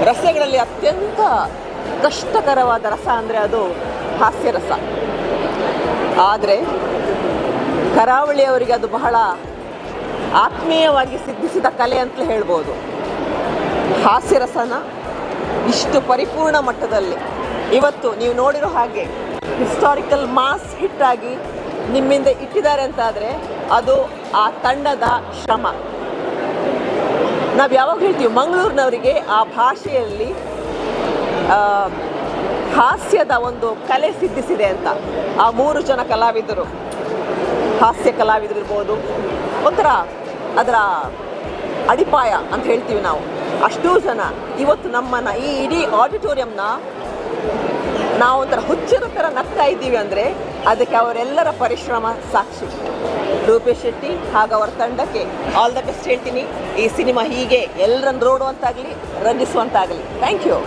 ರಸಗಳಲ್ಲಿ ಅತ್ಯಂತ ಕಷ್ಟಕರವಾದ ರಸ ಅಂದರೆ ಅದು ಹಾಸ್ಯರಸ. ಆದರೆ ಕರಾವಳಿಯವರಿಗೆ ಅದು ಬಹಳ ಆತ್ಮೀಯವಾಗಿ ಸಿದ್ಧಿಸಿದ ಕಲೆ ಅಂತಲೇ ಹೇಳ್ಬೋದು. ಹಾಸ್ಯರಸನ ಇಷ್ಟು ಪರಿಪೂರ್ಣ ಮಟ್ಟದಲ್ಲಿ ಇವತ್ತು ನೀವು ನೋಡಿರೋ ಹಾಗೆ ಹಿಸ್ಟಾರಿಕಲ್ ಮಾಸ್ ಹಿಟ್ಟಾಗಿ ನಿಮ್ಮಿಂದ ಇಟ್ಟಿದ್ದಾರೆ ಅಂತಾದರೆ ಅದು ಆ ತಂಡದ ಶ್ರಮ. ನಾವು ಯಾವಾಗ ಹೇಳ್ತೀವಿ ಮಂಗಳೂರಿನವರಿಗೆ ಆ ಭಾಷೆಯಲ್ಲಿ ಹಾಸ್ಯದ ಒಂದು ಕಲೆ ಸಿದ್ಧಿಸಿದೆ ಅಂತ. ಆ 3 ಜನ ಕಲಾವಿದರು, ಹಾಸ್ಯ ಕಲಾವಿದರು ಇರ್ಬೋದು, ಒಂಥರ ಅದರ ಅಡಿಪಾಯ ಅಂತ ಹೇಳ್ತೀವಿ ನಾವು. ಅಷ್ಟೂ ಜನ ಇವತ್ತು ನಮ್ಮನ್ನು ಈ ಇಡೀ ಆಡಿಟೋರಿಯಂನ ನಾವು ಒಂಥರ ಹುಚ್ಚರ ಥರ ನಗ್ತಾ ಇದ್ದೀವಿ ಅಂದರೆ ಅದಕ್ಕೆ ಅವರೆಲ್ಲರ ಪರಿಶ್ರಮ ಸಾಕ್ಷಿ. ರೂಪೇಶ್ ಶೆಟ್ಟಿ ಹಾಗೂ ಅವರ ತಂಡಕ್ಕೆ ಆಲ್ ದ ಬೆಸ್ಟ್ ಹೇಳ್ತೀನಿ. ಈ ಸಿನಿಮಾ ಹೀಗೆ ಎಲ್ಲರನ್ನು ನೋಡುವಂತಾಗಲಿ, ರಂಜಿಸುವಂತಾಗಲಿ. Thank you.